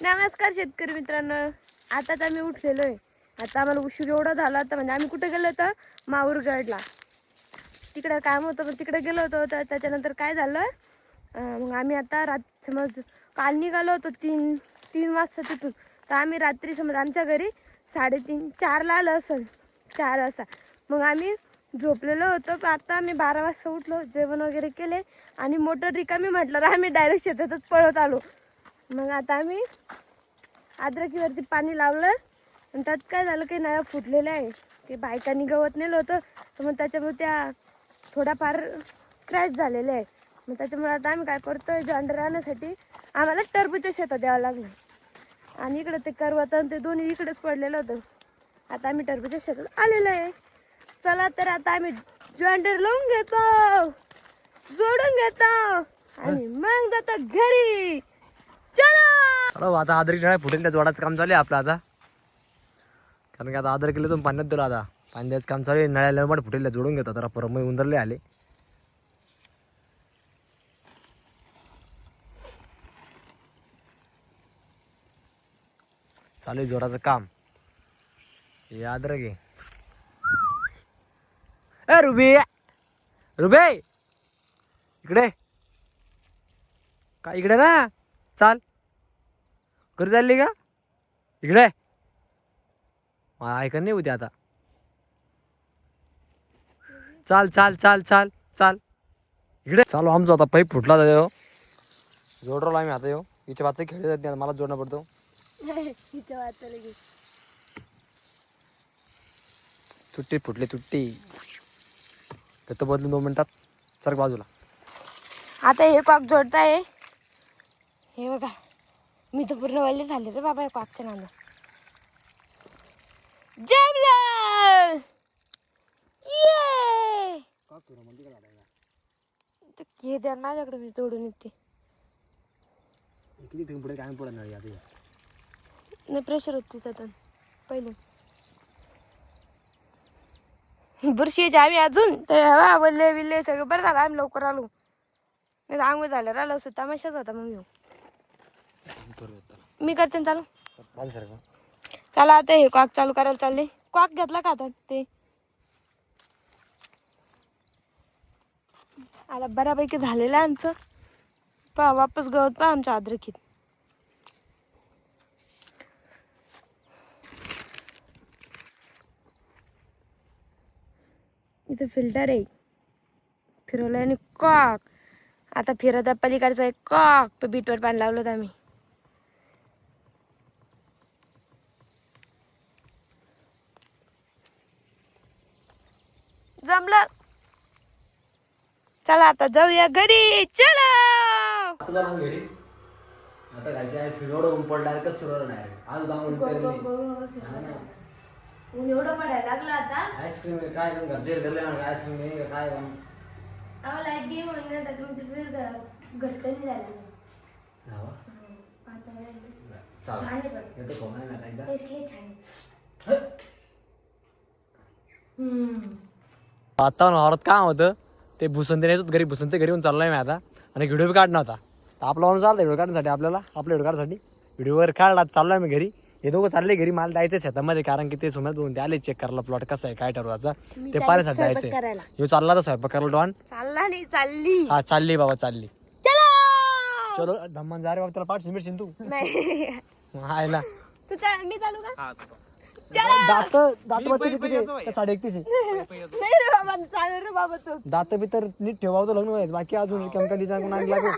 नमस्कार शेतकरी मित्रांनो, आताच आम्ही उठलेलो आहे. आता आम्हाला उशीर एवढा झाला होता, म्हणजे आम्ही कुठे गेलो होतो, माहूरगडला. तिकडे काम होतं, पण तिकडे गेलो होतो. तर त्याच्यानंतर काय झालं, मग आम्ही आता समज काल निघालो होतो 3 वाजता तिथून. तर आम्ही रात्री समज आमच्या घरी 3:30-4ला आलो असेल, 4 वाजता. मग आम्ही झोपलेलो होतो. पण आता आम्ही 12 वाजता उठलो, जेवण वगैरे केले आणि मोटर रिकामी म्हटलं तर आम्ही डायरेक्ट शेतातच पळत आलो. मग आता आम्ही अद्रकीवरती पाणी लावलं आणि त्यात काय झालं, काही नळ्या फुटलेल्या आहे. ते बायकांनी गवत नेलं होतं, तर मग त्याच्यामुळे त्या थोडाफार क्रॅश झालेले आहे. मग त्याच्यामुळे आता आम्ही काय करतोय, जॉन्डर आणण्यासाठी आम्हाला टरबूजच्या शेतात द्यावं लागलं. आणि इकडं ते करवत आणि ते दोन्ही इकडेच पडलेलं होतं. आता आम्ही टरबूजच्या शेतात आलेलो आहे. चला तर आता आम्ही जॉन्डर लावून घेतो, जोडून घेतो आणि मग जातो घरी. चलो आता आदरी नळ्या फुटेल त्या जोडाचं काम चालू आहे आपलं आता. कारण की आता आदर केलं तुम्ही पाण्यात दिलं, आता पाणी द्यायचं काम चालू आहे. नळ्याला पण फुटेल जोडून घेतो जरा, परत मग उंदरले आले. चालू आहे जोराचं काम. हे अद्रक आहे. ए रुबी, रुबे इकडे काय, इकडे ना चाल. घरी चालली का? इकडे मला ऐकत नाही उद्या. आता चाल चाल चाल चाल चाल इकडे. चालू आमचा आता पाईप फुटला जातो, जोडलो आम्ही आता. हिच्या वाचा खेळले जात नाही, मला जोडणं पडतो. तुट्टी फुटली, तुट्टी घेतो बदलून 2 मिनिटात. सर बाजूला. आता हे कॉक जोडताय. हे बघा, मी तर पूर्ण वाले झाले रे बाबा या कॉकच्या नांदा. जमलं ये हे द्या माझ्याकडे, मी तोडून येते. पुढे काय पुढे नाही प्रेशर होत तिथं पहिले. बुरशीचे आम्ही अजून ते वल्ले विल्ले सगळं बरं झालं, आम्ही लवकर आलो. नाही आंघोळ झालं राहिलं असं तमाशाच होता. मग मी करते चालू. चला आता हे कॉक चालू करायला चालले. कॉक घेतला का आता ते आता बऱ्यापैकी झालेलं आहे आमचं. पहा वापस गवत पहा आमच्या अद्रकीत. इथं फिल्टर आहे, फिरवलं आणि कॉक. आता फिरत पलीकडचा एक कॉक, तो बीटवर पाणी लावलं होतं आम्ही. जमलं. चला आता जाऊया घरी. चलो घरी. आता घरची आईस्क्रीम एवढं ऊन पडलं डायरेक्ट सुरू डायरेक्ट आज ऊन एवढं पडायला लागलं आता. आईस्क्रीम काय घरचे घरले ना आईस्क्रीम काय लाईट गेम होईल ना, त्याच्यामध्ये घट्ट नाही झाली. आता औरत काम होतं ते भुसंते नाही घरी, भुसंते घरी येऊन चाललोय मी आता. आणि व्हिडिओ बी काढणं होता. आपला म्हणून चालतं व्हिडिओ काढण्यासाठी, आपल्याला आपल्या व्हिडिओ काढण्यासाठी व्हिडिओ वगैरे काढला. चाललोय मी घरी. हे दोघं चालले घरी. मला जायचं शेतामध्ये, कारण की ते सुमत दोन ते आले चेक करायला प्लॉट कसा आहे काय ठरवायचा ते पाहण्यासाठी जायचंय. ह्यो चालला तर स्वयंपाक करायला डॉन. चालला नाही चालली. हा चालली बाबा चालली. चलो धम्मान जा रे बाबा, त्याला पाठ सिमेंट तू नाही आयला. मी चालू का? दात बत्तीस किती 31.5 नाही रे बाबा, चालू रे बाबा तू. दात बी तर नीट ठेवावं लग्न व्हायचं. बाकी अजून कंकलीचा नाग लागो.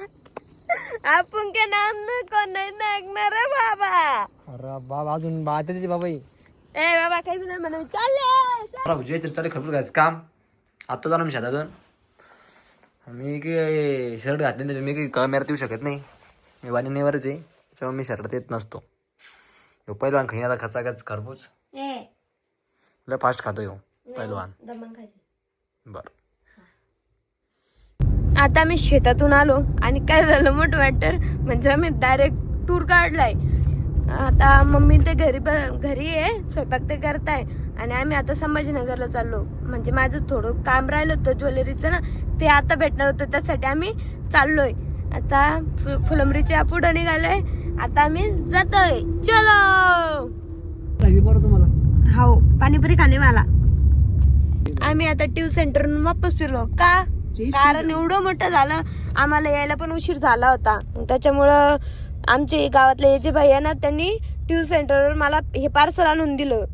आपण काय नाम कोण नाही नागणार रे बाबा. अरे बाबा अजून बातेची बाबा ए बाबा काही नाही म्हणा. चालले विजय तर चालेल खबर घ्यायचं काम. आता जाणं मी शेतातून. मी काही शर्ट घातले नाही, मी काही कॅमेरा देऊ शकत नाही. मी वाणीवरच आहे, त्याच्यामुळे मी शर्ट देत नसतो. पहिलवान खाई आता खचाखच खरबूज लय फास्ट खातो ह्यो पहिलवान. बर आता मी शेतातून आलो आणि काय झालं मोठं मॅटर म्हणजे आम्ही डायरेक्ट टूर काढलाय. आता मम्मी ते घरी आहे, स्वयंपाक ते करताय आणि आम्ही आता संभाजीनगरला चाललो. म्हणजे माझं थोडं काम राहिलं होतं ज्वेलरीचं ना, ते आता भेटणार होतं, त्यासाठी आम्ही चाललोय. आता फुलंब्रीच्या पुढं निघालोय आता आम्ही जातोय. चलो. तुम्हाला हो पाणीपुरी खाणे मला. आम्ही आता ट्यूब सेंटरवरून वापस फिरलो का, कारण एवढं मोठं झालं आम्हाला यायला पण उशीर झाला होता. त्याच्यामुळं आमचे गावातले जे भाई आहे ना त्यांनी ट्यूब सेंटरवर मला हे पार्सल आणून दिलं.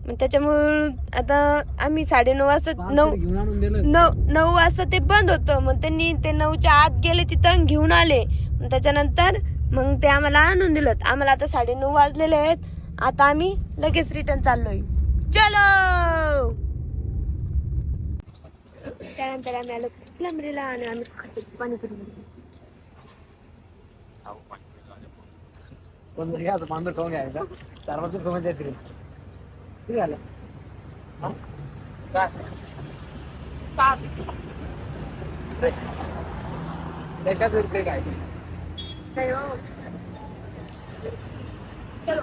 मग त्याच्यामुळं आता आम्ही 9:30 वाजता 9 वाजता ते बंद होतं. मग त्यांनी ते 9च्या आत गेले तिथं घेऊन आले. मग त्याच्यानंतर मग ते आम्हाला आणून दिलं. आम्हाला आता 9:30 वाजलेले आहेत. आता आम्ही लगेच रिटर्न चाललोय. चलो. त्यानंतर आम्ही आलो प्लंबरीला आणि आम्ही खातो पाणीपुरी. कोण घ्यायचं मांजर खाऊन घ्यायचा 4 वाजता खाऊन द्यायचं. किती झालं? 7. त्याच्यात रुपये काय नाही हो. चलो.